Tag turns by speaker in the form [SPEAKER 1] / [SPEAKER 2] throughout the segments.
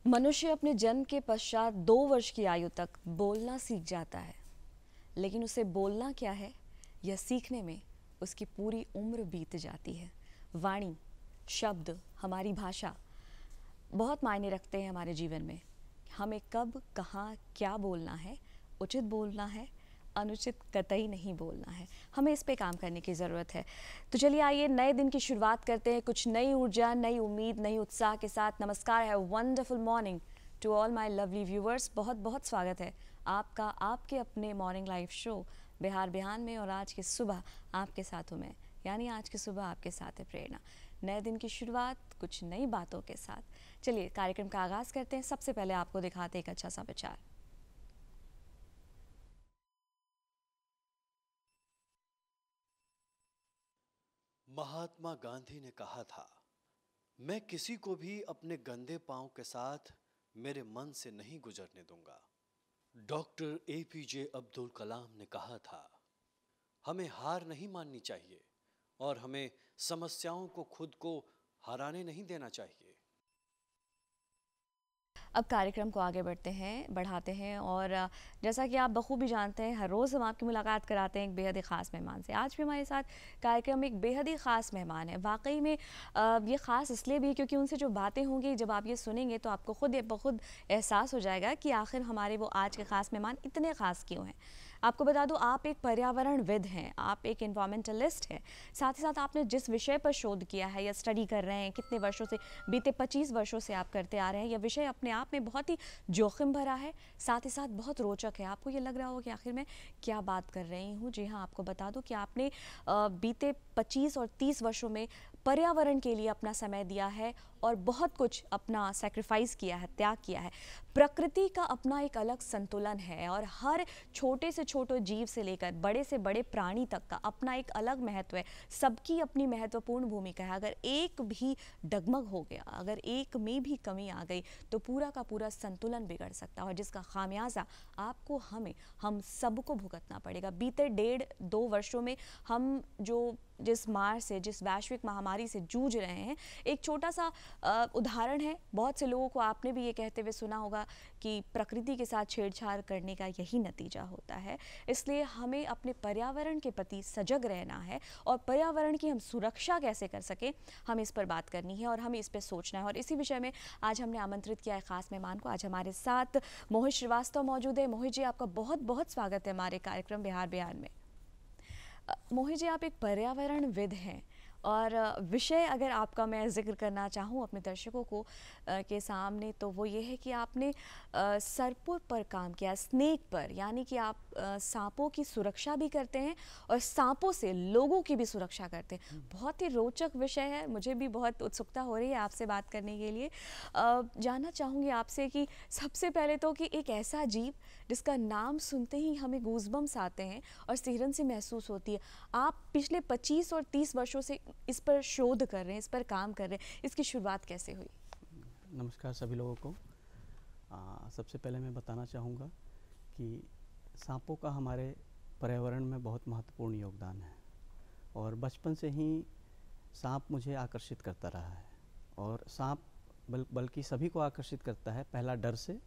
[SPEAKER 1] मनुष्य अपने जन्म के पश्चात 2 वर्ष की आयु तक बोलना सीख जाता है, लेकिन उसे बोलना क्या है यह सीखने में उसकी पूरी उम्र बीत जाती है। वाणी, शब्द, हमारी भाषा बहुत मायने रखते हैं हमारे जीवन में। हमें कब, कहाँ, क्या बोलना है, उचित बोलना है, अनुचित कतई नहीं बोलना है। हमें इस पे काम करने की ज़रूरत है। तो चलिए आइए नए दिन की शुरुआत करते हैं कुछ नई ऊर्जा, नई उम्मीद, नई उत्साह के साथ। नमस्कार है, wonderful morning to all my lovely viewers. बहुत बहुत स्वागत है आपका आपके अपने morning live show Bihar Bihan में। और आज की सुबह आपके साथ हूँ मैं, यानी आज की सुबह आपके साथ है प्रेरणा। नए दिन की शुरुआत कुछ नई बातों के साथ। चलिए कार्यक्रम का आगाज़ करते हैं। सबसे पहले आपको दिखाते हैं एक अच्छा सा विचार।
[SPEAKER 2] महात्मा गांधी ने कहा था, मैं किसी को भी अपने गंदे पांव के साथ मेरे मन से नहीं गुजरने दूंगा। डॉक्टर एपीजे अब्दुल कलाम ने कहा था, हमें हार नहीं माननी चाहिए और हमें समस्याओं को खुद को हराने नहीं देना चाहिए।
[SPEAKER 1] अब कार्यक्रम को आगे बढ़ाते हैं और जैसा कि आप बखूबी जानते हैं, हर रोज़ हम आपकी मुलाकात कराते हैं एक बेहद ही ख़ास मेहमान से। आज भी हमारे साथ कार्यक्रम में एक बेहद ही ख़ास मेहमान है। वाकई में ये ख़ास इसलिए भी क्योंकि उनसे जो बातें होंगी, जब आप ये सुनेंगे तो आपको खुद ब एहसास हो जाएगा कि आखिर हमारे वो आज के ख़ास मेहमान इतने ख़ास क्यों हैं। आपको बता दूं, आप एक पर्यावरणविद हैं, आप एक इन्वायरमेंटलिस्ट हैं। साथ ही साथ आपने जिस विषय पर शोध किया है या स्टडी कर रहे हैं, कितने वर्षों से, बीते 25 वर्षों से आप करते आ रहे हैं, यह विषय अपने आप में बहुत ही जोखिम भरा है, साथ ही साथ बहुत रोचक है। आपको ये लग रहा होगा कि आखिर मैं क्या बात कर रही हूँ। जी हाँ, आपको बता दूं कि आपने बीते 25 और 30 वर्षों में पर्यावरण के लिए अपना समय दिया है और बहुत कुछ अपना सैक्रिफाइस किया है, त्याग किया है। प्रकृति का अपना एक अलग संतुलन है और हर छोटे से छोटे जीव से लेकर बड़े से बड़े प्राणी तक का अपना एक अलग महत्व है। सबकी अपनी महत्वपूर्ण भूमिका है। अगर एक भी डगमग हो गया, अगर एक में भी कमी आ गई तो पूरा का पूरा संतुलन बिगड़ सकता है और जिसका खामियाजा आपको, हम सबको भुगतना पड़ेगा। बीते 1.5-2 वर्षों में हम जिस मार से, जिस वैश्विक महामारी से जूझ रहे हैं, एक छोटा सा उदाहरण है। बहुत से लोगों को आपने भी ये कहते हुए सुना होगा कि प्रकृति के साथ छेड़छाड़ करने का यही नतीजा होता है। इसलिए हमें अपने पर्यावरण के प्रति सजग रहना है और पर्यावरण की हम सुरक्षा कैसे कर सकें, हम इस पर बात करनी है और हमें इस पर सोचना है। और इसी विषय में आज हमने आमंत्रित किया है खास मेहमान को। आज हमारे साथ मोहित श्रीवास्तव मौजूद है। मोहित जी, आपका बहुत बहुत स्वागत है हमारे कार्यक्रम बिहार बिहार में। मोहित जी, आप एक पर्यावरणविद हैं और विषय अगर आपका मैं जिक्र करना चाहूँ अपने दर्शकों को के सामने, तो वो ये है कि आपने सर्पों पर काम किया, स्नेक पर, यानी कि आप सांपों की सुरक्षा भी करते हैं और सांपों से लोगों की भी सुरक्षा करते हैं। बहुत ही रोचक विषय है, मुझे भी बहुत उत्सुकता हो रही है आपसे बात करने के लिए। जानना चाहूँगी आपसे कि सबसे पहले तो कि एक ऐसा जीव जिसका नाम सुनते ही हमें गूज़बम्स आते हैं और सिहरन सी महसूस होती है, आप पिछले 25 और 30 वर्षों से इस पर शोध कर रहे हैं, इस पर काम कर रहे हैं, इसकी शुरुआत कैसे हुई?
[SPEAKER 3] नमस्कार सभी लोगों को। सबसे पहले मैं बताना चाहूँगा कि सांपों का हमारे पर्यावरण में बहुत महत्वपूर्ण योगदान है और बचपन से ही सांप मुझे आकर्षित करता रहा है। और सांप बल्कि सभी को आकर्षित करता है, पहला डर से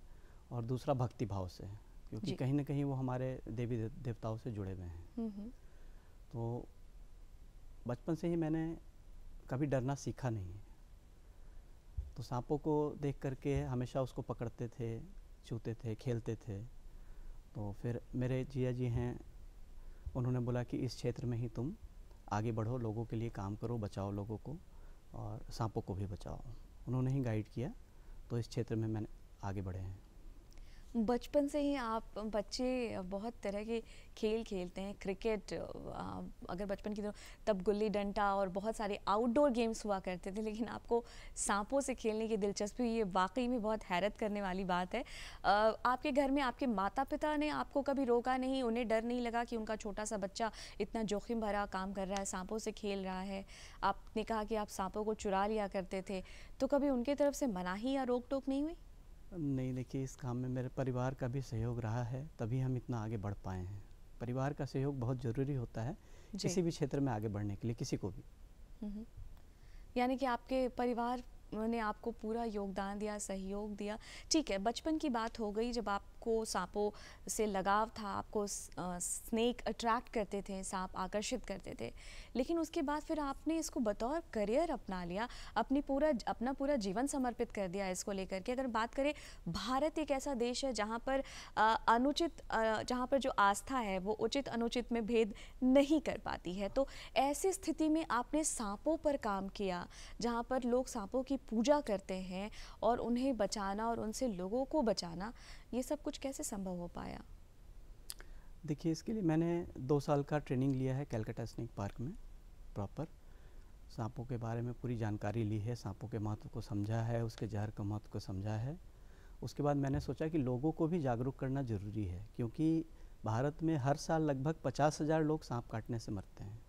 [SPEAKER 3] और दूसरा भक्ति भाव से, क्योंकि कहीं ना कहीं वो हमारे देवी देवताओं से जुड़े हुए हैं। तो बचपन से ही मैंने कभी डरना सीखा नहीं। तो सांपों को देख करके हमेशा उसको पकड़ते थे, छूते थे, खेलते थे। तो फिर मेरे जिया जी हैं, उन्होंने बोला कि इस क्षेत्र में ही तुम आगे बढ़ो, लोगों के लिए काम करो, बचाओ लोगों को और सांपों को भी बचाओ। उन्होंने ही गाइड किया, तो इस क्षेत्र में मैंने आगे बढ़े हैं।
[SPEAKER 1] बचपन से ही आप बच्चे बहुत तरह के खेल खेलते हैं, क्रिकेट, अगर बचपन की तब गुल्ली डंडा और बहुत सारे आउटडोर गेम्स हुआ करते थे, लेकिन आपको सांपों से खेलने की दिलचस्पी, ये वाकई में बहुत हैरत करने वाली बात है। आपके घर में आपके माता पिता ने आपको कभी रोका नहीं? उन्हें डर नहीं लगा कि उनका छोटा सा बच्चा इतना जोखिम भरा काम कर रहा है, सांपों से खेल रहा है? आपने कहा कि आप सांपों को चुरा लिया करते थे, तो कभी उनकी तरफ से मनाही या रोक टोक नहीं हुई?
[SPEAKER 3] नहीं, देखिए, इस काम में मेरे परिवार का भी सहयोग रहा है, तभी हम इतना आगे बढ़ पाए हैं। परिवार का सहयोग बहुत ज़रूरी होता है किसी भी क्षेत्र में आगे बढ़ने के लिए, किसी को भी।
[SPEAKER 1] यानी कि आपके परिवार उन्होंने आपको पूरा योगदान दिया, सहयोग दिया। ठीक है, बचपन की बात हो गई जब आपको सांपों से लगाव था, आपको स्नेक अट्रैक्ट करते थे, सांप आकर्षित करते थे, लेकिन उसके बाद फिर आपने इसको बतौर करियर अपना लिया, अपना पूरा जीवन समर्पित कर दिया इसको लेकर के। अगर बात करें, भारत एक ऐसा देश है जहाँ पर जहाँ पर जो आस्था है वो उचित अनुचित में भेद नहीं कर पाती है। तो ऐसी स्थिति में आपने सांपों पर काम किया, जहाँ पर लोग सांपों की पूजा करते हैं, और उन्हें बचाना और उनसे लोगों को बचाना, ये सब कुछ कैसे संभव हो पाया?
[SPEAKER 3] देखिए, इसके लिए मैंने 2 साल का ट्रेनिंग लिया है कलकत्ता स्नेक पार्क में। प्रॉपर सांपों के बारे में पूरी जानकारी ली है, सांपों के महत्व को समझा है, उसके जहर के महत्व को समझा है। उसके बाद मैंने सोचा कि लोगों को भी जागरूक करना ज़रूरी है, क्योंकि भारत में हर साल लगभग 50,000 लोग सांप काटने से मरते हैं।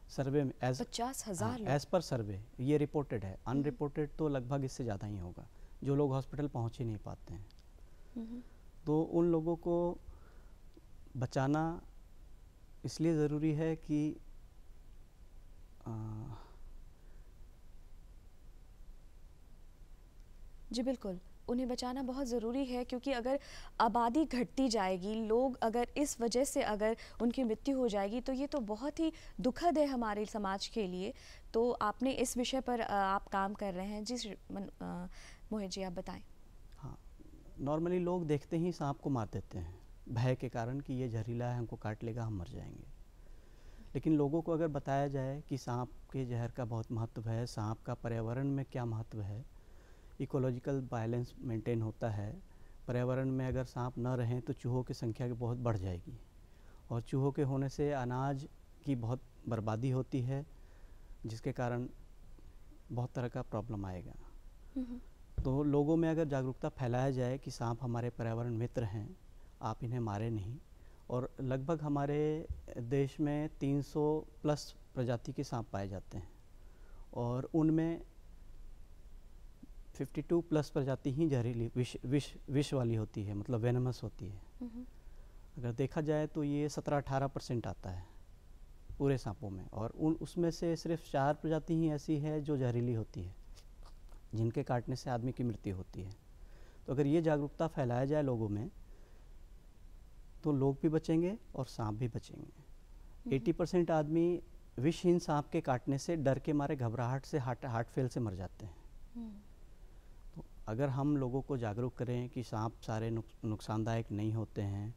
[SPEAKER 3] सर्वे में
[SPEAKER 1] 50,000 लोग?
[SPEAKER 3] एज़ पर सर्वे ये रिपोर्टेड है, अनरिपोर्टेड तो लगभग इससे ज़्यादा ही होगा, जो लोग हॉस्पिटल पहुंच ही नहीं पाते हैं। तो उन लोगों को बचाना इसलिए ज़रूरी है कि
[SPEAKER 1] जी बिल्कुल, उन्हें बचाना बहुत ज़रूरी है, क्योंकि अगर आबादी घटती जाएगी, लोग अगर इस वजह से अगर उनकी मृत्यु हो जाएगी, तो ये तो बहुत ही दुखद है हमारे समाज के लिए। तो आपने इस विषय पर आप काम कर रहे हैं। जी मोहित जी, आप बताएं।
[SPEAKER 3] हाँ, नॉर्मली लोग देखते ही सांप को मार देते हैं भय के कारण कि ये जहरीला है, हमको काट लेगा, हम मर जाएंगे। लेकिन लोगों को अगर बताया जाए कि सांप के जहर का बहुत महत्व है, सांप का पर्यावरण में क्या महत्व है, इकोलॉजिकल बैलेंस मेंटेन होता है, पर्यावरण में अगर सांप न रहें तो चूहों की संख्या बहुत बढ़ जाएगी, और चूहों के होने से अनाज की बहुत बर्बादी होती है, जिसके कारण बहुत तरह का प्रॉब्लम आएगा। तो लोगों में अगर जागरूकता फैलाया जाए कि सांप हमारे पर्यावरण मित्र हैं, आप इन्हें मारे नहीं। और लगभग हमारे देश में 300 प्लस प्रजाति के सांप पाए जाते हैं, और उनमें 52 प्लस प्रजाति ही जहरीली विष वाली होती है, मतलब वेनमस होती है। अगर देखा जाए तो ये 17-18% आता है पूरे सांपों में, और उसमें से सिर्फ 4 प्रजाति ही ऐसी है जो जहरीली होती है, जिनके काटने से आदमी की मृत्यु होती है। तो अगर ये जागरूकता फैलाया जाए लोगों में, तो लोग भी बचेंगे और सांप भी बचेंगे। 80% आदमी विषहीन सांप के काटने से डर के मारे घबराहट से हार्ट फेल से मर जाते हैं। तो अगर हम लोगों को जागरूक करें कि सांप सारे नुकसानदायक नहीं होते हैं,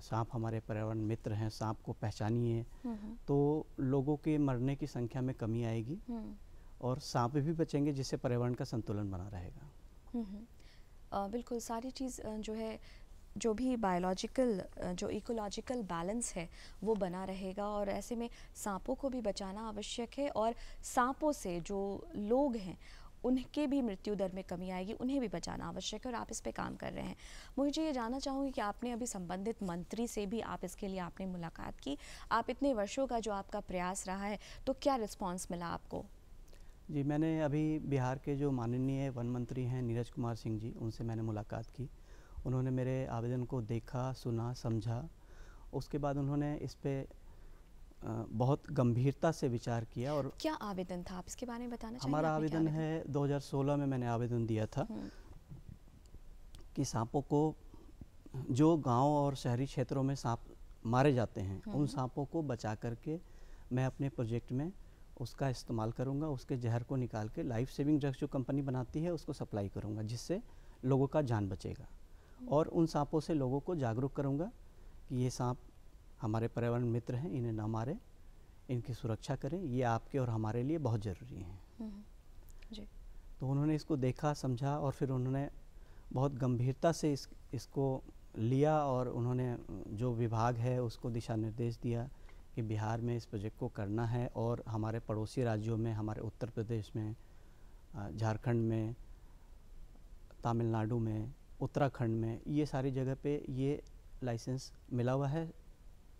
[SPEAKER 3] सांप हमारे पर्यावरण मित्र हैं, सांप को पहचानिए, तो लोगों के मरने की संख्या में कमी आएगी और सांप भी बचेंगे, जिससे पर्यावरण का संतुलन बना रहेगा।
[SPEAKER 1] बिल्कुल, सारी चीज़ जो है, जो भी बायोलॉजिकल जो इकोलॉजिकल बैलेंस है वो बना रहेगा, और ऐसे में सांपों को भी बचाना आवश्यक है, और सांपों से जो लोग हैं उनके भी मृत्यु दर में कमी आएगी, उन्हें भी बचाना आवश्यक है, और आप इस पे काम कर रहे हैं। मुझे ये जानना चाहूँगी कि आपने अभी संबंधित मंत्री से भी आप इसके लिए आपने मुलाकात की, आप इतने वर्षों का जो आपका प्रयास रहा है, तो क्या रिस्पॉन्स मिला आपको?
[SPEAKER 3] जी, मैंने अभी बिहार के जो माननीय वन मंत्री हैं नीरज कुमार सिंह जी, उनसे मैंने मुलाकात की। उन्होंने मेरे आवेदन को देखा, सुना, समझा। उसके बाद उन्होंने इस पे बहुत गंभीरता से विचार किया। और
[SPEAKER 1] क्या आवेदन था, आप इसके बारे में बताना चाहिए?
[SPEAKER 3] हमारा आवेदन है, 2016 में मैंने आवेदन दिया था कि सांपों को, जो गांव और शहरी क्षेत्रों में सांप मारे जाते हैं, उन सांपों को बचा करके मैं अपने प्रोजेक्ट में उसका इस्तेमाल करूंगा, उसके जहर को निकाल के लाइफ सेविंग ड्रग्स जो कंपनी बनाती है उसको सप्लाई करूंगा, जिससे लोगों का जान बचेगा। और उन सांपों से लोगों को जागरूक करूंगा कि ये सांप हमारे पर्यावरण मित्र हैं, इन्हें ना मारें, इनकी सुरक्षा करें, ये आपके और हमारे लिए बहुत ज़रूरी हैं।
[SPEAKER 1] जी।
[SPEAKER 3] तो उन्होंने इसको देखा, समझा, और फिर उन्होंने बहुत गंभीरता से इसको लिया, और उन्होंने जो विभाग है उसको दिशा निर्देश दिया कि बिहार में इस प्रोजेक्ट को करना है, और हमारे पड़ोसी राज्यों में, हमारे उत्तर प्रदेश में, झारखंड में, तमिलनाडु में, उत्तराखंड में, ये सारी जगह पे ये लाइसेंस मिला हुआ है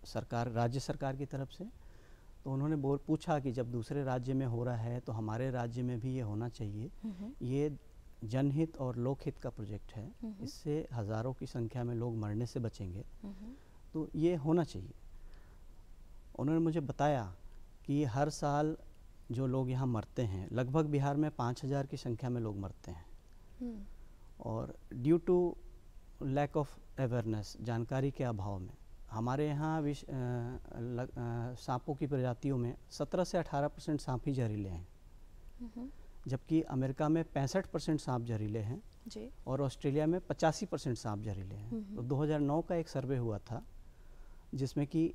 [SPEAKER 3] सरकार, राज्य सरकार की तरफ से। तो उन्होंने पूछा कि जब दूसरे राज्य में हो रहा है तो हमारे राज्य में भी ये होना चाहिए। ये जनहित और लोकहित का प्रोजेक्ट है, इससे हज़ारों की संख्या में लोग मरने से बचेंगे, तो ये होना चाहिए। उन्होंने मुझे बताया कि हर साल जो लोग यहाँ मरते हैं, लगभग बिहार में 5,000 की संख्या में लोग मरते हैं। और due to lack of awareness, जानकारी के अभाव में, हमारे यहाँ सांपों की प्रजातियों में 17 से 18% सांप ही जहरीले हैं, जबकि अमेरिका में 65% सांप जहरीले हैं
[SPEAKER 1] जी। और
[SPEAKER 3] ऑस्ट्रेलिया में 85% सांप जहरीले हैं। तो 2009 का एक सर्वे हुआ था जिसमें कि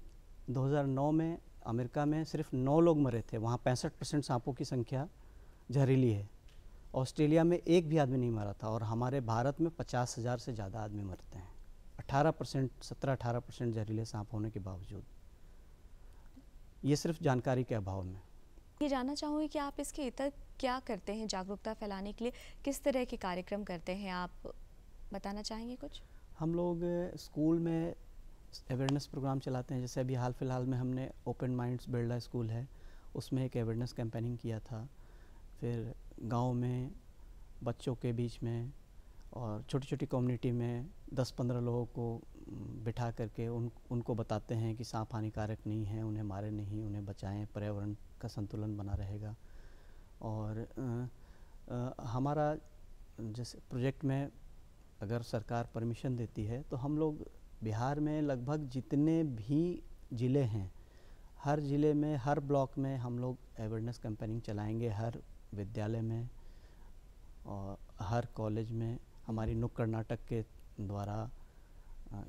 [SPEAKER 3] 2009 में अमेरिका में सिर्फ 9 लोग मरे थे, वहाँ 65% सांपों की संख्या जहरीली है। ऑस्ट्रेलिया में एक भी आदमी नहीं मरा था, और हमारे भारत में 50,000 से ज़्यादा आदमी मरते हैं, 18%, 17-18% जहरीले सांप होने के बावजूद। ये सिर्फ जानकारी के अभाव में।
[SPEAKER 1] ये जानना चाहूँगी कि आप इसके इतर क्या करते हैं जागरूकता फैलाने के लिए, किस तरह के कार्यक्रम करते हैं, आप बताना चाहेंगे कुछ?
[SPEAKER 3] हम लोग स्कूल में अवेयरनेस प्रोग्राम चलाते हैं। जैसे अभी हाल फिलहाल में हमने ओपन माइंड्स बिरला स्कूल है, उसमें एक अवेयरनेस कैंपेनिंग किया था। फिर गांव में बच्चों के बीच में और छोटी छोटी कम्युनिटी में 10-15 लोगों को बिठा करके उनको बताते हैं कि सांप हानिकारक नहीं है, उन्हें मारे नहीं, उन्हें बचाएं, पर्यावरण का संतुलन बना रहेगा। और हमारा जैसे प्रोजेक्ट में अगर सरकार परमिशन देती है तो हम लोग बिहार में लगभग जितने भी ज़िले हैं, हर ज़िले में, हर ब्लॉक में हम लोग अवेयरनेस कैंपेनिंग चलाएंगे। हर विद्यालय में और हर कॉलेज में हमारी नुक्कड़ नाटक के द्वारा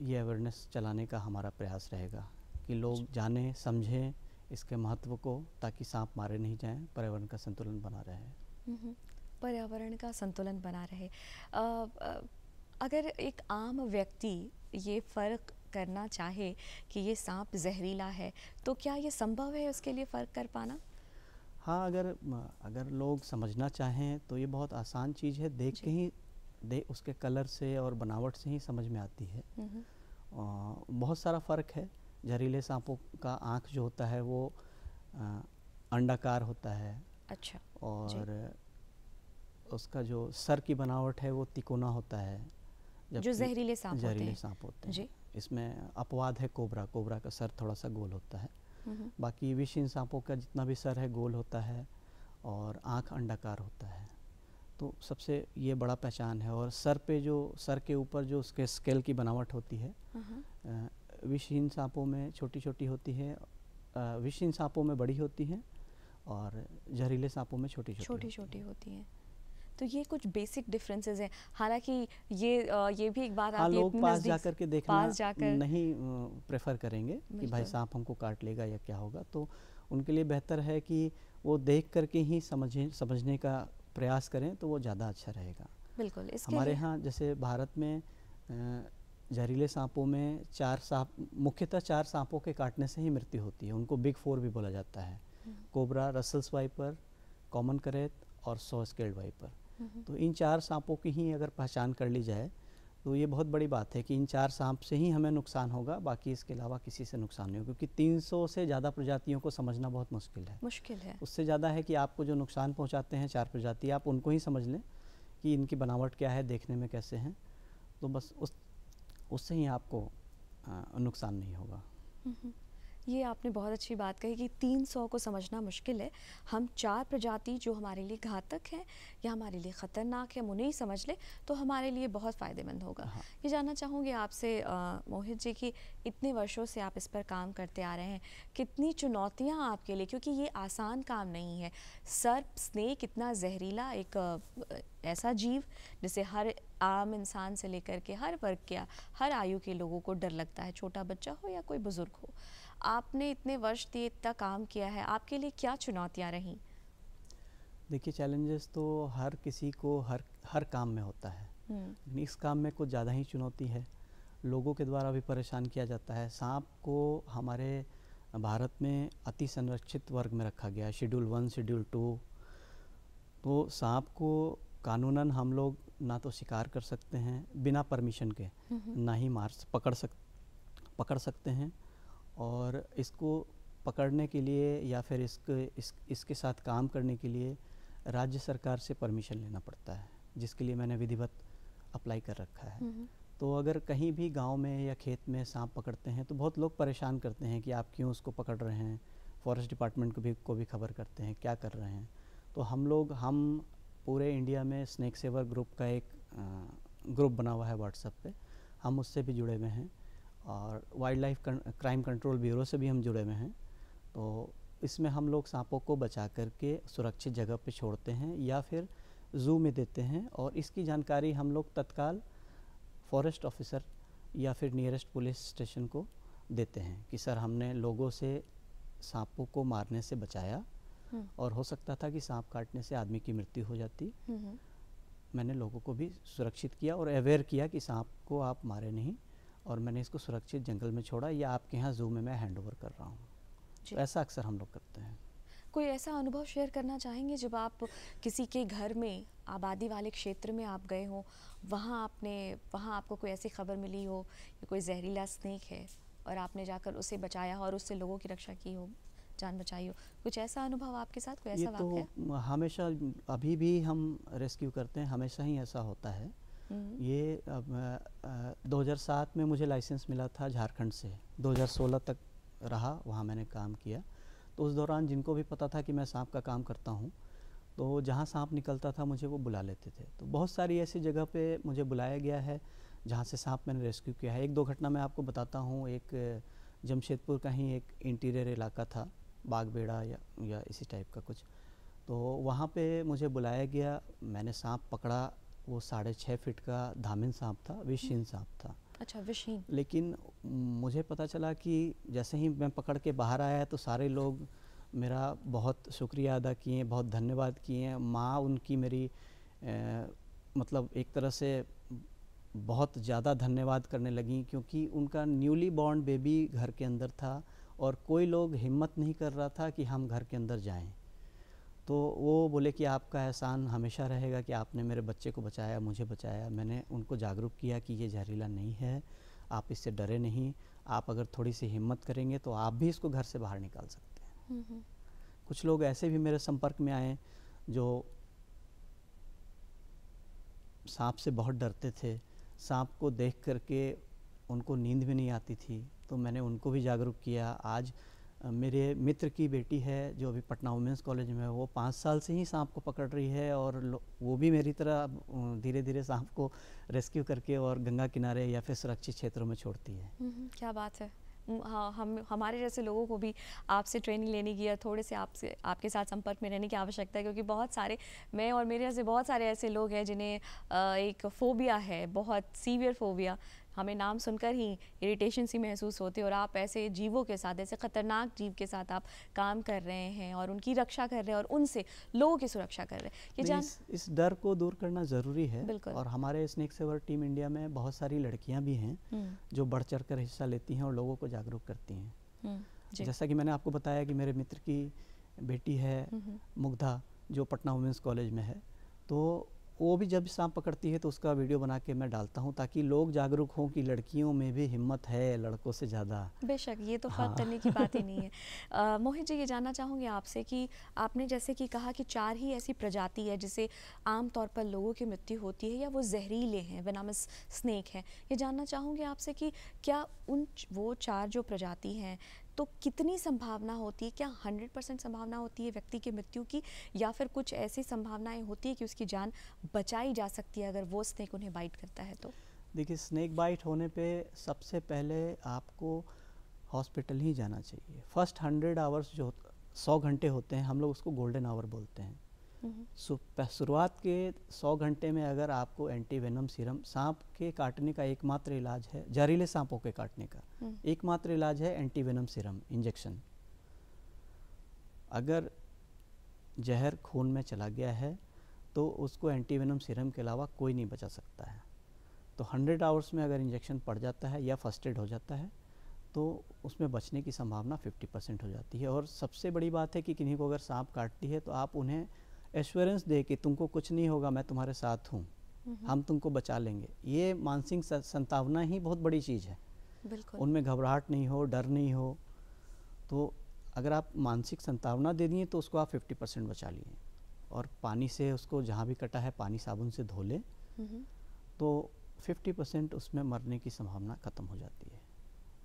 [SPEAKER 3] ये अवेयरनेस चलाने का हमारा प्रयास रहेगा कि लोग जानें, समझें इसके महत्व को, ताकि सांप मारे नहीं जाएं, पर्यावरण का संतुलन बना रहे।
[SPEAKER 1] पर्यावरण का संतुलन बना रहे। अगर एक आम व्यक्ति ये फ़र्क करना चाहे कि ये सांप जहरीला है, तो क्या ये संभव है उसके लिए फ़र्क कर पाना?
[SPEAKER 3] हाँ, अगर लोग समझना चाहें तो ये बहुत आसान चीज़ है। देख के ही उसके कलर से और बनावट से ही समझ में आती है। बहुत सारा फ़र्क है। जहरीले सांपों का आँख जो होता है वो अंडाकार होता है।
[SPEAKER 1] अच्छा।
[SPEAKER 3] और उसका जो सर की बनावट है वो तिकोना होता है,
[SPEAKER 1] जो जहरीले सांप
[SPEAKER 3] होते हैं। इसमें अपवाद है कोबरा का सर थोड़ा सा गोल होता है। बाकी विषहीन सांपों का जितना भी सर है गोल होता है और आँख अंडाकार होता है। तो सबसे ये बड़ा पहचान है। और सर के ऊपर जो उसके स्केल की बनावट होती है, विषहीन सांपों में छोटी छोटी होती है, विषहीन सांपों में बड़ी होती है और जहरीले सांपों में छोटी छोटी होती है।
[SPEAKER 1] तो ये कुछ बेसिक डिफरेंसेस हैं। हालांकि ये भी एक बात आप
[SPEAKER 3] लोग पास जाकर के देखना नहीं प्रेफर करेंगे कि भाई सांप हमको काट लेगा या क्या होगा। तो उनके लिए बेहतर है कि वो देख करके ही समझने का प्रयास करें, तो वो ज़्यादा अच्छा रहेगा।
[SPEAKER 1] बिल्कुल।
[SPEAKER 3] हमारे यहाँ जैसे भारत में जहरीले सांपों में मुख्यतः 4 सांपों के काटने से ही मृत्यु होती है। उनको बिग 4 भी बोला जाता है। कोबरा, रसल्स वाइपर, कॉमन करेत और सॉ स्केल्ड वाइपर। तो इन 4 सांपों की ही अगर पहचान कर ली जाए तो ये बहुत बड़ी बात है कि इन 4 सांप से ही हमें नुकसान होगा, बाकी इसके अलावा किसी से नुकसान नहीं होगा। क्योंकि 300 से ज़्यादा प्रजातियों को समझना बहुत मुश्किल है। उससे ज़्यादा है कि आपको जो नुकसान पहुंचाते हैं 4 प्रजाति, आप उनको ही समझ लें कि इनकी बनावट क्या है, देखने में कैसे हैं, तो बस उससे ही आपको नुकसान नहीं होगा।
[SPEAKER 1] ये आपने बहुत अच्छी बात कही कि 300 को समझना मुश्किल है। हम 4 प्रजाति जो हमारे लिए घातक हैं या हमारे लिए ख़तरनाक है, हम उन्हें ही समझ लें तो हमारे लिए बहुत फ़ायदेमंद होगा।
[SPEAKER 3] हाँ।
[SPEAKER 1] ये जानना चाहूँगी आपसे मोहित जी कि इतने वर्षों से आप इस पर काम करते आ रहे हैं, कितनी चुनौतियाँ आपके लिए, क्योंकि ये आसान काम नहीं है। सर्प, स्नेक इतना जहरीला एक ऐसा जीव जिसे हर आम इंसान से लेकर के हर वर्ग के, हर आयु के लोगों को डर लगता है, छोटा बच्चा हो या कोई बुज़ुर्ग हो। आपने इतने वर्ष दिए, इतना काम किया है, आपके लिए क्या चुनौतियाँ रहीं?
[SPEAKER 3] देखिए, चैलेंजेस तो हर किसी को हर काम में होता है। इस काम में कुछ ज़्यादा ही चुनौती है। लोगों के द्वारा भी परेशान किया जाता है। सांप को हमारे भारत में अति संरक्षित वर्ग में रखा गया है, शेड्यूल 1, शेड्यूल 2। तो सांप को कानूनन हम लोग ना तो शिकार कर सकते हैं बिना परमिशन के, ना ही पकड़ सकते हैं। और इसको पकड़ने के लिए या फिर इसके साथ काम करने के लिए राज्य सरकार से परमिशन लेना पड़ता है, जिसके लिए मैंने विधिवत अप्लाई कर रखा है। तो अगर कहीं भी गांव में या खेत में सांप पकड़ते हैं तो बहुत लोग परेशान करते हैं कि आप क्यों उसको पकड़ रहे हैं, फॉरेस्ट डिपार्टमेंट को भी खबर करते हैं क्या कर रहे हैं। तो हम पूरे इंडिया में स्नेक सेवर ग्रुप का एक ग्रुप बना हुआ है व्हाट्सएप पे, हम उससे भी जुड़े हुए हैं और wild life crime control bureau से भी हम जुड़े हुए हैं। तो इसमें हम लोग सांपों को बचा करके सुरक्षित जगह पे छोड़ते हैं या फिर ज़ू में देते हैं, और इसकी जानकारी हम लोग तत्काल फॉरेस्ट ऑफिसर या फिर नियरेस्ट पुलिस स्टेशन को देते हैं कि सर हमने लोगों से सांपों को मारने से बचाया और हो सकता था कि सांप काटने से आदमी की मृत्यु हो जाती। मैंने लोगों को भी सुरक्षित किया और अवेयर किया कि सांप को आप मारे नहीं, और मैंने इसको सुरक्षित जंगल में छोड़ा या आपके यहाँ ज़ू में मैं हैंड ओवर कर रहा हूँ। तो ऐसा अक्सर हम लोग करते हैं।
[SPEAKER 1] कोई ऐसा अनुभव शेयर करना चाहेंगे जब आप किसी के घर में, आबादी वाले क्षेत्र में आप गए हो, वहाँ आपको कोई ऐसी खबर मिली हो कि कोई जहरीला स्नेक है और आपने जाकर उसे बचाया और उससे लोगों की रक्षा की हो, जान बचाई हो? कुछ ऐसा अनुभव आपके साथ, कोई ऐसा वाक़या?
[SPEAKER 3] ये तो हमेशा, अभी भी हम रेस्क्यू करते हैं, हमेशा ही ऐसा होता है। ये 2007 में मुझे लाइसेंस मिला था झारखंड से, 2016 तक रहा वहाँ मैंने काम किया। तो उस दौरान जिनको भी पता था कि मैं सांप का काम करता हूँ, तो जहाँ सांप निकलता था मुझे वो बुला लेते थे। तो बहुत सारी ऐसी जगह पे मुझे बुलाया गया है जहाँ से सांप मैंने रेस्क्यू किया है। एक दो घटना मैं आपको बताता हूँ। एक जमशेदपुर का ही एक इंटीरियर इलाका था, बागबेड़ा या इसी टाइप का कुछ। तो वहाँ पे मुझे बुलाया गया, मैंने सांप पकड़ा। वो 6.5 फीट का धामिन सांप था, विषहीन सांप था।
[SPEAKER 1] अच्छा, विषहीन।
[SPEAKER 3] लेकिन मुझे पता चला कि जैसे ही मैं पकड़ के बाहर आया तो सारे लोग मेरा बहुत शुक्रिया अदा किए, बहुत धन्यवाद किए। माँ उनकी मेरी मतलब एक तरह से बहुत ज़्यादा धन्यवाद करने लगी, क्योंकि उनका न्यूली बॉर्न बेबी घर के अंदर था और कोई लोग हिम्मत नहीं कर रहा था कि हम घर के अंदर जाएं। तो वो बोले कि आपका एहसान हमेशा रहेगा कि आपने मेरे बच्चे को बचाया, मुझे बचाया। मैंने उनको जागरूक किया कि ये जहरीला नहीं है, आप इससे डरे नहीं, आप अगर थोड़ी सी हिम्मत करेंगे तो आप भी इसको घर से बाहर निकाल सकते हैं। कुछ लोग ऐसे भी मेरे संपर्क में आए जो सांप से बहुत डरते थे, सांप को देख करके उनको नींद भी नहीं आती थी, तो मैंने उनको भी जागरूक किया। आज मेरे मित्र की बेटी है जो अभी पटना वुमेंस कॉलेज में है, वो 5 साल से ही सांप को पकड़ रही है और वो भी मेरी तरह धीरे धीरे सांप को रेस्क्यू करके और गंगा किनारे या फिर सुरक्षित क्षेत्रों में छोड़ती है।
[SPEAKER 1] क्या बात है। हाँ, हमारे जैसे लोगों को भी आपसे ट्रेनिंग लेने की या थोड़े से आपके साथ संपर्क में रहने की आवश्यकता है, क्योंकि बहुत सारे, मैं और मेरे जैसे बहुत सारे ऐसे लोग हैं जिन्हें एक फ़ोबिया है, बहुत सीवियर फ़ोबिया। हमें नाम सुनकर ही इरिटेशन सी महसूस होती है, और आप ऐसे जीवों के साथ, ऐसे ख़तरनाक जीव के साथ आप काम कर रहे हैं और उनकी रक्षा कर रहे हैं और उनसे लोगों की सुरक्षा कर रहे हैं। ये
[SPEAKER 3] इस डर को दूर करना ज़रूरी है। और हमारे स्नेक सेवर टीम इंडिया में बहुत सारी लड़कियां भी हैं जो बढ़ चढ़ कर हिस्सा लेती हैं और लोगों को जागरूक करती हैं। जैसा कि मैंने आपको बताया कि मेरे मित्र की बेटी है मुग्धा, जो पटना वुमेंस कॉलेज में है, तो वो भी जब सांप पकड़ती है तो उसका वीडियो बना के मैं डालता हूँ, ताकि लोग जागरूक हों कि लड़कियों में भी हिम्मत है लड़कों से ज़्यादा।
[SPEAKER 1] बेशक, ये तो फ़र्क करने की बात ही नहीं है। मोहित जी, ये जानना चाहूँगी आपसे कि आपने जैसे कि कहा कि 4 ही ऐसी प्रजाति है जिसे आम तौर पर लोगों की मृत्यु होती है या वो जहरीले हैं, वेनमस स्नेक हैं। ये जानना चाहूँगी आपसे कि क्या वो 4 जो प्रजाति हैं, तो कितनी संभावना होती है? क्या 100% संभावना होती है व्यक्ति की मृत्यु की, या फिर कुछ ऐसी संभावनाएं होती है कि उसकी जान बचाई जा सकती है अगर वो स्नेक उन्हें बाइट करता है तो?
[SPEAKER 3] देखिए, स्नेक बाइट होने पे सबसे पहले आपको हॉस्पिटल ही जाना चाहिए। फर्स्ट 100 आवर्स जो 100 घंटे होते हैं, हम लोग उसको गोल्डन आवर बोलते हैं। शुरुआत के 100 घंटे में अगर आपको एंटी वेनम सीरम, सांप के काटने का एकमात्र इलाज है, जहरीले सांपों के काटने का एकमात्र इलाज है एंटी वेनम सीरम इंजेक्शन। अगर जहर खून में चला गया है तो उसको एंटी वेनम सीरम के अलावा कोई नहीं बचा सकता है। तो 100 आवर्स में अगर इंजेक्शन पड़ जाता है या फर्स्ट एड हो जाता है तो उसमें बचने की संभावना 50% हो जाती है। और सबसे बड़ी बात है कि किन्हीं को अगर सांप काटती है तो आप उन्हें एश्योरेंस दे कि तुमको कुछ नहीं होगा, मैं तुम्हारे साथ हूँ, हम तुमको बचा लेंगे। ये मानसिक संतावना ही बहुत बड़ी चीज़ है।
[SPEAKER 1] बिल्कुल।
[SPEAKER 3] उनमें घबराहट नहीं हो, डर नहीं हो। तो अगर आप मानसिक संतावना दे दिए तो उसको आप 50% बचा लिए। और पानी से उसको जहाँ भी कटा है पानी साबुन से धो लें तो 50% उसमें मरने की संभावना ख़त्म हो जाती है।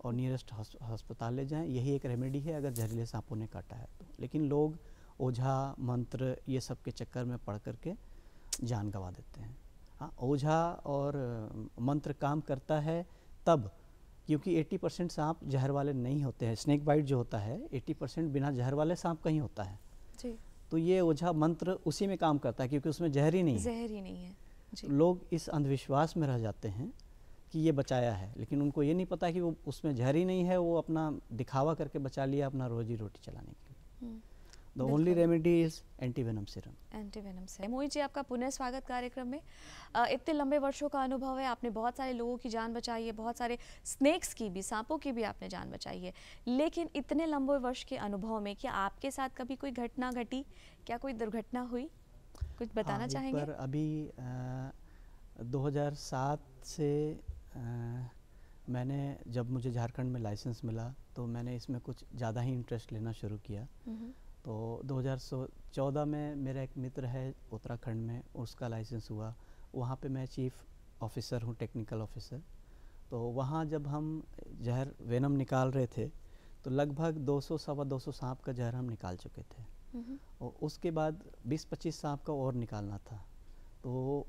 [SPEAKER 3] और नियरेस्ट अस्पताल ले जाएं, यही एक रेमेडी है अगर जहरीले सांपों ने काटा है तो। लेकिन लोग ओझा मंत्र ये सब के चक्कर में पड़ करके जान गंवा देते हैं। हाँ, ओझा और मंत्र काम करता है तब, क्योंकि 80% सांप जहर वाले नहीं होते हैं। स्नेक बाइट जो होता है 80% बिना जहर वाले सांप का ही होता है
[SPEAKER 1] जी।
[SPEAKER 3] तो ये ओझा मंत्र उसी में काम करता है, क्योंकि उसमें जहर ही नहीं है।
[SPEAKER 1] जहर ही नहीं है जी।
[SPEAKER 3] लोग इस अंधविश्वास में रह जाते हैं कि ये बचाया है, लेकिन उनको ये नहीं पता कि वो उसमें जहर ही नहीं है, वो अपना दिखावा करके बचा लिया अपना रोजी रोटी चलाने के लिए। The only remedy is antivenom serum.
[SPEAKER 1] Antivenom serum. Mohit ji, आपका पुनः स्वागत कार्यक्रम में। इतने लंबे वर्षों का अनुभव है, आपने बहुत सारे लोगों की जान बचाई है, बहुत सारे स्नेक्स की भी, सांपों की भी आपने जान बचाई है। लेकिन इतने लंबे वर्ष के अनुभव में क्या आपके साथ कभी कोई घटना घटी, क्या कोई दुर्घटना हुई, कुछ बताना चाहेंगे?
[SPEAKER 3] पर अभी 2007 से मैंने, जब मुझे झारखंड में लाइसेंस मिला तो मैंने इसमें कुछ ज़्यादा ही इंटरेस्ट लेना शुरू किया। तो 2014 में मेरा एक मित्र है उत्तराखंड में, उसका लाइसेंस हुआ। वहाँ पे मैं चीफ ऑफिसर हूँ, टेक्निकल ऑफिसर। तो वहाँ जब हम जहर वेनम निकाल रहे थे तो लगभग 200 सवा 200 सांप का जहर हम निकाल चुके थे। और उसके बाद 20-25 सांप का और निकालना था। तो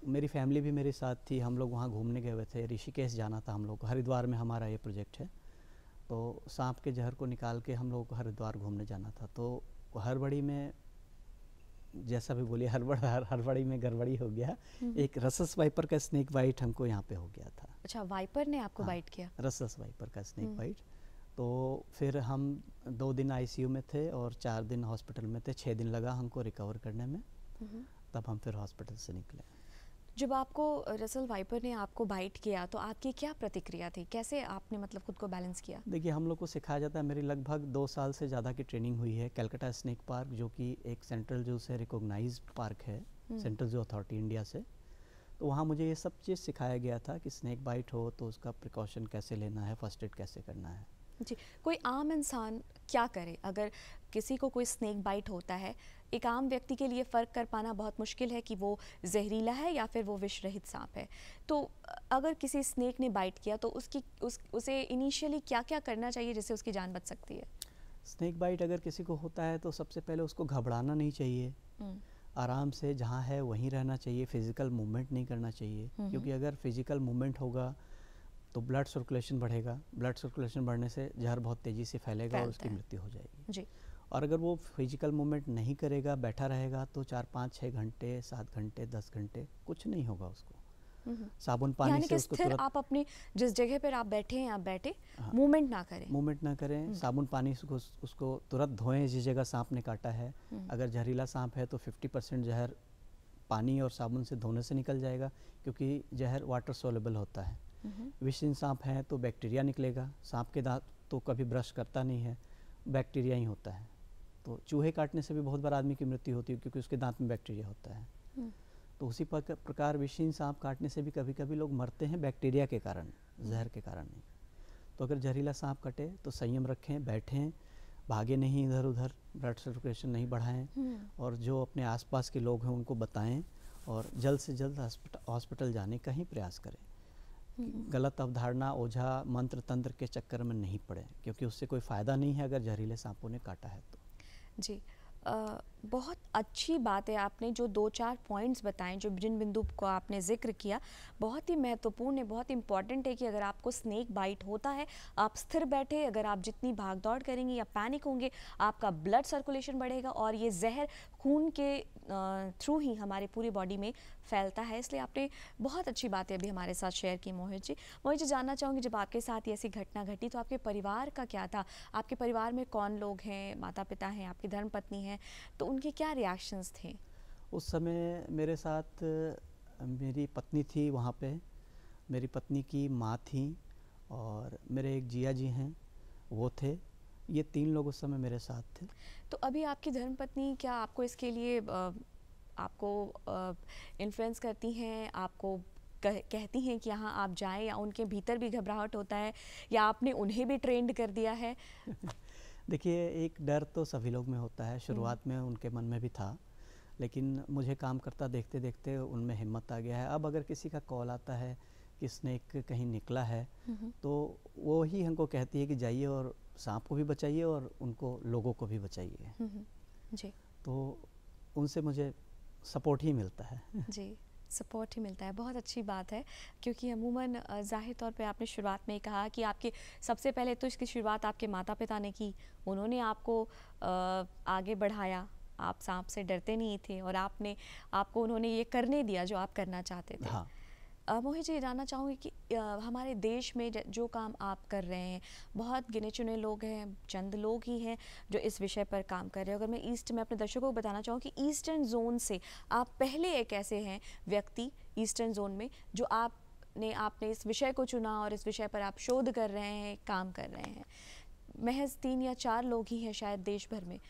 [SPEAKER 3] मेरी फैमिली भी मेरे साथ थी, हम लोग वहाँ घूमने गए हुए थे, ऋषिकेश जाना था हम लोग को। हरिद्वार में हमारा ये प्रोजेक्ट है। तो सांप के जहर को निकाल के हम लोगों को हरिद्वार घूमने जाना था। तो हड़बड़ी में, जैसा भी बोलिए, हड़बड़ी में गड़बड़ी हो गया। एक रसस वाइपर का स्नेक बाइट हमको यहाँ पे हो गया था।
[SPEAKER 1] अच्छा, वाइपर ने आपको बाइट किया?
[SPEAKER 3] रसस वाइपर का स्नेक बाइट। तो फिर हम 2 दिन आईसीयू में थे और 4 दिन हॉस्पिटल में थे। 6 दिन लगा हमको रिकवर करने में, तब हम फिर हॉस्पिटल से निकले।
[SPEAKER 1] जब आपको रसल वाइपर ने आपको बाइट किया तो आपकी क्या प्रतिक्रिया थी, कैसे आपने मतलब खुद को बैलेंस किया?
[SPEAKER 3] देखिए, हम लोग को सिखाया जाता है, मेरी लगभग 2 साल से ज़्यादा की ट्रेनिंग हुई है। कलकत्ता स्नेक पार्क, जो कि एक सेंट्रल जू से रिकॉग्नाइज पार्क है, सेंट्रल जू अथॉरिटी इंडिया से। तो वहाँ मुझे ये सब चीज़ सिखाया गया था कि स्नेक बाइट हो तो उसका प्रिकॉशन कैसे लेना है, फर्स्ट एड कैसे करना है।
[SPEAKER 1] जी, कोई आम इंसान क्या करे अगर किसी को कोई स्नेक बाइट होता है? एक आम व्यक्ति के लिए फ़र्क कर पाना बहुत मुश्किल है कि वो जहरीला है या फिर वो विष रहित सांप है। तो अगर किसी स्नेक ने बाइट किया तो उसे इनिशियली क्या क्या करना चाहिए जिससे उसकी जान बच सकती है?
[SPEAKER 3] स्नेक बाइट अगर किसी को होता है तो सबसे पहले उसको घबराना नहीं चाहिए, आराम से जहाँ है वहीं रहना चाहिए, फिज़िकल मूवमेंट नहीं करना चाहिए। क्योंकि अगर फिज़िकल मूवमेंट होगा तो ब्लड सर्कुलेशन बढ़ेगा, ब्लड सर्कुलेशन बढ़ने से जहर बहुत तेज़ी से फैलेगा और उसकी मृत्यु हो जाएगी
[SPEAKER 1] जी।
[SPEAKER 3] और अगर वो फिजिकल मूवमेंट नहीं करेगा, बैठा रहेगा, तो 4-5-6 घंटे, 7 घंटे, 10 घंटे कुछ नहीं होगा उसको। साबुन पानी से उसको तुरंत,
[SPEAKER 1] आप अपने जिस जगह पर आप बैठे हैं आप बैठे, मूवमेंट ना करें,
[SPEAKER 3] साबुन पानी से उसको तुरंत धोएं जिस जगह सांप ने काटा है। अगर जहरीला सांप है तो 50% जहर पानी और साबुन से धोने से निकल जाएगा, क्योंकि जहर वाटर सोलेबल होता है। विषहीन सांप है तो बैक्टीरिया निकलेगा। सांप के दांत तो कभी ब्रश करता नहीं है, बैक्टीरिया ही होता है। तो चूहे काटने से भी बहुत बार आदमी की मृत्यु होती है, क्योंकि उसके दांत में बैक्टीरिया होता है। तो उसी प्रकार विषहीन सांप काटने से भी कभी कभी लोग मरते हैं, बैक्टीरिया के कारण, जहर के कारण नहीं। तो अगर जहरीला सांप कटे तो संयम रखें, बैठें, भागे नहीं इधर उधर, ब्लड सर्कुलेशन नहीं बढ़ाएं और जो अपने आसपास के लोग हैं उनको बताएं और जल्द से जल्द हॉस्पिटल जाने का ही प्रयास करें। गलत अवधारणा, ओझा मंत्र तंत्र के चक्कर में नहीं पड़े, क्योंकि उससे कोई फ़ायदा नहीं है अगर जहरीले सांपों ने काटा है तो।
[SPEAKER 1] जी, बहुत अच्छी बात है, आपने जो 2-4 पॉइंट्स बताएं, जो जिन बिंदु को आपने जिक्र किया, बहुत ही महत्वपूर्ण है, बहुत इंपॉर्टेंट है कि अगर आपको स्नेक बाइट होता है, आप स्थिर बैठे, अगर आप जितनी भाग दौड़ करेंगे या पैनिक होंगे, आपका ब्लड सर्कुलेशन बढ़ेगा और ये जहर खून के थ्रू ही हमारे पूरी बॉडी में फैलता है। इसलिए आपने बहुत अच्छी बातें अभी हमारे साथ शेयर की। मोहित जी, जानना चाहूँगी, जब आपके साथ ये ऐसी घटना घटी तो आपके परिवार का क्या था? आपके परिवार में कौन लोग हैं? माता पिता हैं, आपकी धर्मपत्नी हैं, तो उनके क्या रिएक्शंस थे?
[SPEAKER 3] उस समय मेरे साथ मेरी पत्नी थी, वहाँ पे मेरी पत्नी की माँ थी और मेरे एक जिया जी हैं, वो थे। ये 3 लोग उस समय मेरे साथ थे।
[SPEAKER 1] तो अभी आपकी धर्मपत्नी क्या आपको इसके लिए आपको इन्फ्लुएंस करती हैं, आपको कहती हैं कि यहाँ आप जाएं, या उनके भीतर भी घबराहट होता है, या आपने उन्हें भी ट्रेंड कर दिया है?
[SPEAKER 3] देखिए, एक डर तो सभी लोग में होता है, शुरुआत में उनके मन में भी था, लेकिन मुझे काम करता देखते देखते उनमें हिम्मत आ गया है। अब अगर किसी का कॉल आता है कि स्नेक कहीं निकला है, तो वो ही हमको कहती है कि जाइए और सांप को भी बचाइए और उनको लोगों को भी बचाइए।
[SPEAKER 1] जी।
[SPEAKER 3] तो उनसे मुझे सपोर्ट ही मिलता है।
[SPEAKER 1] जी, सपोर्ट ही मिलता है, बहुत अच्छी बात है। क्योंकि अमूमन ज़ाहिर तौर पे आपने शुरुआत में ही कहा कि आपके सबसे पहले तो इसकी शुरुआत आपके माता पिता ने की, उन्होंने आपको आगे बढ़ाया, आप सांप से डरते नहीं थे और आपको उन्होंने ये करने दिया जो आप करना चाहते थे।
[SPEAKER 3] हाँ।
[SPEAKER 1] मोहित जी, जानना चाहूँगी कि हमारे देश में जो काम आप कर रहे हैं, बहुत गिने चुने लोग हैं, चंद लोग ही हैं जो इस विषय पर काम कर रहे हैं। अगर मैं अपने दर्शकों को बताना चाहूँ कि ईस्टर्न जोन से आप पहले एक ऐसे हैं व्यक्ति ईस्टर्न जोन में जो आपने इस विषय को चुना और इस विषय पर आप शोध कर रहे हैं, काम कर रहे हैं। महज 3 या 4 लोग ही हैं शायद देश भर में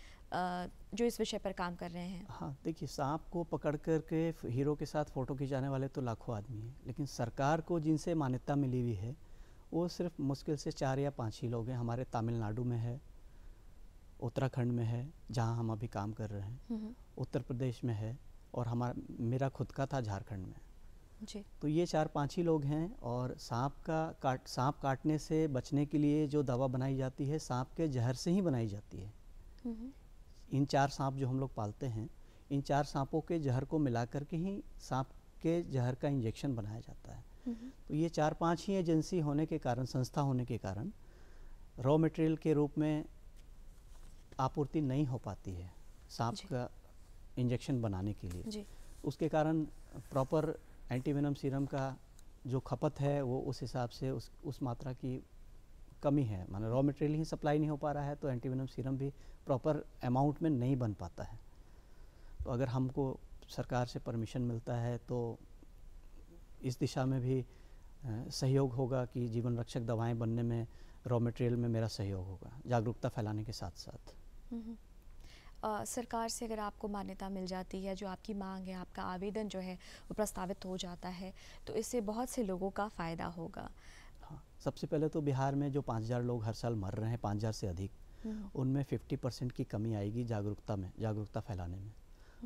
[SPEAKER 1] जो इस विषय पर काम कर रहे हैं।
[SPEAKER 3] हाँ, देखिए, सांप को पकड़ करके हीरो के साथ फ़ोटो खिंचाने वाले तो लाखों आदमी हैं, लेकिन सरकार को जिनसे मान्यता मिली हुई है वो सिर्फ मुश्किल से 4 या 5 ही लोग हैं। हमारे तमिलनाडु में है, उत्तराखंड में है जहाँ हम अभी काम कर रहे हैं, उत्तर प्रदेश में है, और मेरा खुद का था झारखंड में।
[SPEAKER 1] जी।
[SPEAKER 3] तो ये 4-5 ही लोग हैं। और सांप काटने से बचने के लिए जो दवा बनाई जाती है, सांप के जहर से ही बनाई जाती है। इन 4 सांप जो हम लोग पालते हैं, इन 4 सांपों के जहर को मिला करके ही सांप के जहर का इंजेक्शन बनाया जाता है। तो ये 4-5 ही एजेंसी होने के कारण, संस्था होने के कारण रॉ मटेरियल के रूप में आपूर्ति नहीं हो पाती है सांप का इंजेक्शन बनाने के लिए।
[SPEAKER 1] जी।
[SPEAKER 3] उसके कारण प्रॉपर एंटीवेनम सीरम का जो खपत है वो उस हिसाब से उस मात्रा की कमी है, माने रॉ मटेरियल ही सप्लाई नहीं हो पा रहा है, तो एंटीवेनम सीरम भी प्रॉपर अमाउंट में नहीं बन पाता है। तो अगर हमको सरकार से परमिशन मिलता है तो इस दिशा में भी सहयोग होगा कि जीवन रक्षक दवाएं बनने में रॉ मटेरियल में मेरा सहयोग होगा, जागरूकता फैलाने के साथ साथ।
[SPEAKER 1] सरकार से अगर आपको मान्यता मिल जाती है, जो आपकी मांग है, आपका आवेदन जो है वो प्रस्तावित हो जाता है, तो इससे बहुत से लोगों का फ़ायदा होगा।
[SPEAKER 3] हाँ, सबसे पहले तो बिहार में जो 5000 लोग हर साल मर रहे हैं, 5000 से अधिक, उनमें 50% की कमी आएगी जागरूकता फैलाने में।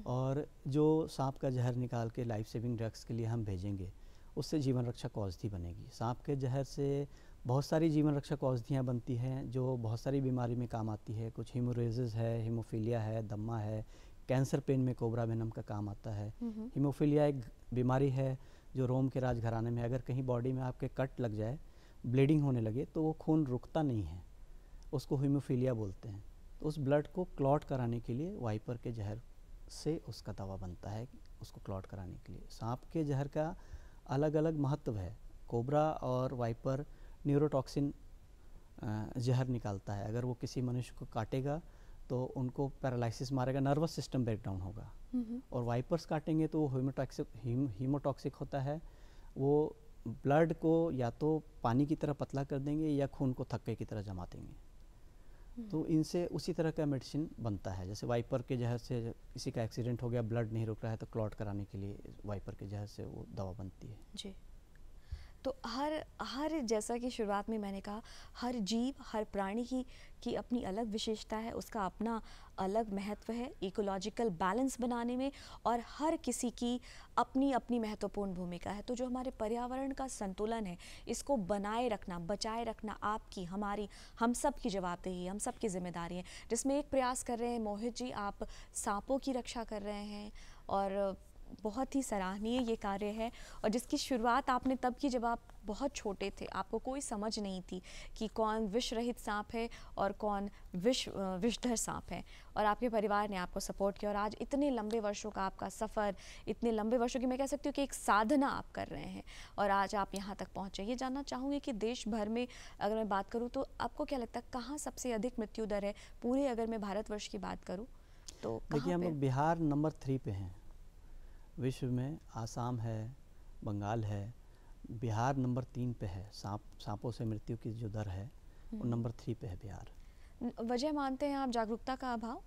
[SPEAKER 3] और जो सांप का जहर निकाल के लाइफ सेविंग ड्रग्स के लिए हम भेजेंगे, उससे जीवन रक्षक औषधि बनेगी। सांप के जहर से बहुत सारी जीवन रक्षक औषधियाँ बनती हैं जो बहुत सारी बीमारी में काम आती है। कुछ हीमोरेजिस है, हीमोफीलिया है, दम्मा है, कैंसर पेन में कोबरा वेनम का काम आता है। हीमोफीलिया एक बीमारी है जो रोम के राजघराने में, अगर कहीं बॉडी में आपके कट लग जाए, ब्लीडिंग होने लगे, तो वो खून रुकता नहीं है, उसको हीमोफीलिया बोलते हैं। तो उस ब्लड को क्लॉट कराने के लिए वाइपर के जहर से उसका दवा बनता है, उसको क्लॉट कराने के लिए। सांप के जहर का अलग अलग महत्व है। कोबरा और वाइपर न्यूरोटॉक्सिन जहर निकालता है। अगर वो किसी मनुष्य को काटेगा तो उनको पैरालिसिस मारेगा, नर्वस सिस्टम ब्रेकडाउन होगा। और वाइपर्स काटेंगे तो वो हीमोटॉक्सिक होता है, वो ब्लड को या तो पानी की तरह पतला कर देंगे या खून को थक्के की तरह जमा देंगे। तो इनसे उसी तरह का मेडिसिन बनता है। जैसे वाइपर के जहर से किसी का एक्सीडेंट हो गया, ब्लड नहीं रुक रहा है, तो क्लॉट कराने के लिए वाइपर के जहर से वो दवा बनती है।
[SPEAKER 1] जी। तो हर जैसा कि शुरुआत में मैंने कहा, हर जीव, हर प्राणी की अपनी अलग विशेषता है, उसका अपना अलग महत्व है इकोलॉजिकल बैलेंस बनाने में, और हर किसी की अपनी अपनी महत्वपूर्ण भूमिका है। तो जो हमारे पर्यावरण का संतुलन है, इसको बनाए रखना, बचाए रखना आपकी, हमारी, हम सब की जवाबदेही है, हम सब की जिम्मेदारी है। जिसमें एक प्रयास कर रहे हैं मोहित जी, आप सांपों की रक्षा कर रहे हैं, और बहुत ही सराहनीय ये कार्य है। और जिसकी शुरुआत आपने तब की जब आप बहुत छोटे थे, आपको कोई समझ नहीं थी कि कौन विष रहित सांप है और कौन विषधर सांप है, और आपके परिवार ने आपको सपोर्ट किया। और आज इतने लंबे वर्षों का आपका सफ़र, इतने लंबे वर्षों की मैं कह सकती हूँ कि एक साधना आप कर रहे हैं, और आज आप यहाँ तक पहुँचे। ये जानना चाहूँगी कि देश भर में अगर मैं बात करूँ तो आपको क्या लगता है कहाँ सबसे अधिक मृत्यु दर है? पूरे अगर मैं भारतवर्ष की बात करूँ तो
[SPEAKER 3] देखिए, हम लोग बिहार नंबर 3 पे हैं विश्व में। आसाम है, बंगाल है, बिहार नंबर 3 पे है। सांपों से मृत्यु की जो दर है वो नंबर 3 पे है बिहार।
[SPEAKER 1] वजह मानते हैं आप जागरूकता का अभाव?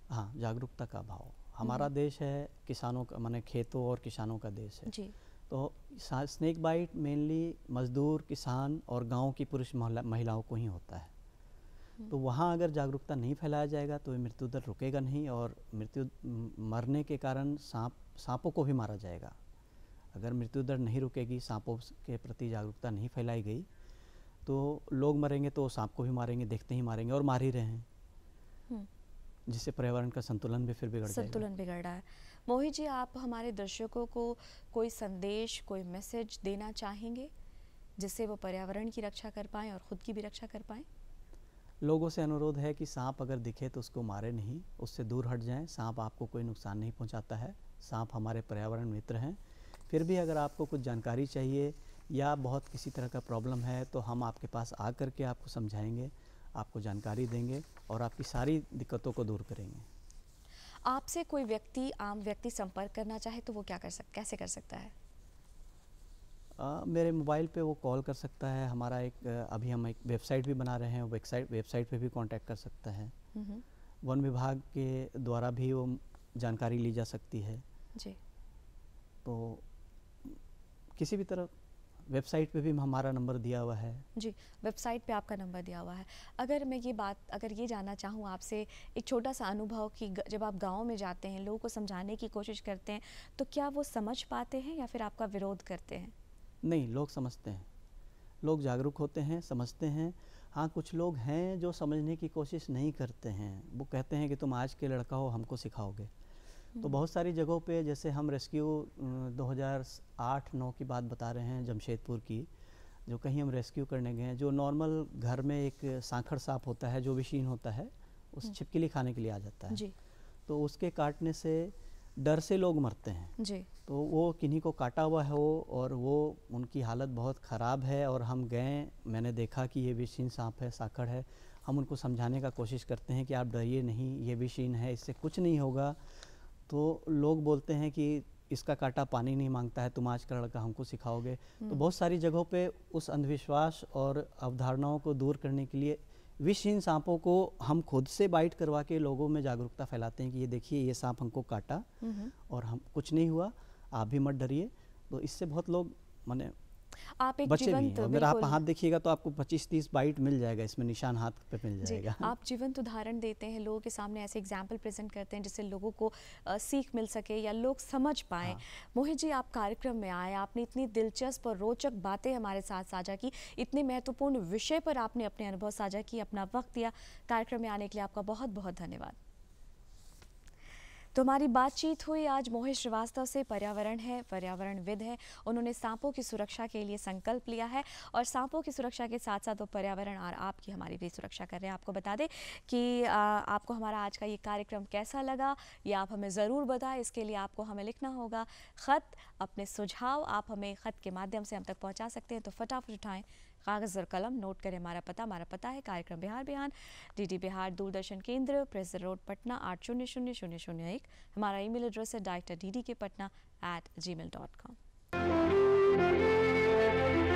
[SPEAKER 3] हाँ, जागरूकता का अभाव। हमारा देश है किसानों का, माने खेतों और किसानों का देश है
[SPEAKER 1] जी।
[SPEAKER 3] तो स्नेक बाइट मेनली मजदूर, किसान और गांव की पुरुष महिलाओं को ही होता है। तो वहाँ अगर जागरूकता नहीं फैलाया जाएगा तो मृत्यु दर रुकेगा नहीं, और मरने के कारण सांपों को भी मारा जाएगा। अगर मृत्यु दर नहीं रुकेगी, सांपों के प्रति जागरूकता नहीं फैलाई गई, तो लोग मरेंगे तो सांप को भी मारेंगे, देखते ही मारेंगे और मार ही रहे हैं, जिससे पर्यावरण का संतुलन भी फिर बिगड़ जाएगा।
[SPEAKER 1] संतुलन बिगड़ रहा है। मोहित जी, आप हमारे दर्शकों को कोई संदेश, कोई मैसेज देना चाहेंगे जिससे वो पर्यावरण की रक्षा कर पाएँ और ख़ुद की भी रक्षा कर पाएँ?
[SPEAKER 3] लोगों से अनुरोध है कि सांप अगर दिखे तो उसको मारे नहीं, उससे दूर हट जाएं। सांप आपको कोई नुकसान नहीं पहुंचाता है, सांप हमारे पर्यावरण मित्र हैं। फिर भी अगर आपको कुछ जानकारी चाहिए या बहुत किसी तरह का प्रॉब्लम है तो हम आपके पास आ कर के आपको समझाएंगे, आपको जानकारी देंगे और आपकी सारी दिक्कतों को दूर करेंगे।
[SPEAKER 1] आपसे कोई व्यक्ति, आम व्यक्ति संपर्क करना चाहे तो वो कैसे कर सकता है?
[SPEAKER 3] मेरे मोबाइल पे वो कॉल कर सकता है। हमारा अभी हम एक वेबसाइट भी बना रहे हैं, वेबसाइट पे भी कांटेक्ट कर सकता है। वन विभाग के द्वारा भी वो जानकारी ली जा सकती है
[SPEAKER 1] जी।
[SPEAKER 3] तो किसी भी तरह वेबसाइट पे भी हमारा नंबर दिया हुआ है।
[SPEAKER 1] जी, वेबसाइट पे आपका नंबर दिया हुआ है। अगर ये जानना चाहूँ आपसे एक छोटा सा अनुभव कि जब आप गाँव में जाते हैं, लोगों को समझाने की कोशिश करते हैं, तो क्या वो समझ पाते हैं या फिर आपका विरोध करते हैं?
[SPEAKER 3] नहीं, लोग समझते हैं, लोग जागरूक होते हैं, समझते हैं। हाँ, कुछ लोग हैं जो समझने की कोशिश नहीं करते हैं, वो कहते हैं कि तुम आज के लड़का हो, हमको सिखाओगे। तो बहुत सारी जगहों पे, जैसे हम रेस्क्यू 2008-9 की बात बता रहे हैं, जमशेदपुर की, जो कहीं हम रेस्क्यू करने गए हैं, जो नॉर्मल घर में एक सांखड़ सांप होता है जो विषीण होता है, उस छिपकली खाने के लिए आ जाता है
[SPEAKER 1] जी।
[SPEAKER 3] तो उसके काटने से डर से लोग मरते हैं
[SPEAKER 1] जी।
[SPEAKER 3] तो वो किन्हीं को काटा हुआ है वो, और वो उनकी हालत बहुत ख़राब है। और हम गए, मैंने देखा कि ये विषीण सांप है, सांखड़ है। हम उनको समझाने का कोशिश करते हैं कि आप डरिए नहीं, ये विषीण है, इससे कुछ नहीं होगा। तो लोग बोलते हैं कि इसका काटा पानी नहीं मांगता है, तुम आज का लड़का हमको सिखाओगे। तो बहुत सारी जगहों पे उस अंधविश्वास और अवधारणाओं को दूर करने के लिए विषहीन सांपों को हम खुद से बाइट करवा के लोगों में जागरूकता फैलाते हैं कि ये देखिए, ये सांप हमको काटा और हम कुछ नहीं हुआ, आप भी मत डरिए। तो इससे बहुत लोग माने
[SPEAKER 1] आप एक
[SPEAKER 3] बचे भी
[SPEAKER 1] जीवंत,
[SPEAKER 3] हैं। अगर आप हाथ देखिएगा तो आपको 25-30 बाइट मिल जाएगा, इसमें निशान हाथ पे मिल जाएगा।
[SPEAKER 1] आप जीवंत उदाहरण देते हैं, लोगों के सामने ऐसे एग्जाम्पल प्रेजेंट करते हैं जिससे लोगों को सीख मिल सके या लोग समझ पाएँ। मोहित जी, आप कार्यक्रम में आए, आपने इतनी दिलचस्प और रोचक बातें हमारे साथ साझा की, इतने महत्वपूर्ण विषय पर आपने अपने अनुभव साझा किए, अपना वक्त दिया। कार्यक्रम में आने के लिए आपका बहुत बहुत धन्यवाद। तो हमारी बातचीत हुई आज मोहित श्रीवास्तव से, पर्यावरणविद हैं। उन्होंने सांपों की सुरक्षा के लिए संकल्प लिया है और सांपों की सुरक्षा के साथ साथ वो पर्यावरण और आपकी, हमारी भी सुरक्षा कर रहे हैं। आपको बता दें कि आपको हमारा आज का ये कार्यक्रम कैसा लगा, ये आप हमें ज़रूर बताएं। इसके लिए आपको हमें लिखना होगा ख़त, अपने सुझाव आप हमें ख़त के माध्यम से हम तक पहुँचा सकते हैं। तो फटाफट उठाएँ कागज़ और कलम, नोट करें हमारा पता है कार्यक्रम बिहार बिहान, DD बिहार दूरदर्शन केंद्र, प्रेस रोड, पटना 800001। हमारा ईमेल एड्रेस है director@ddkpatna@gmail.com।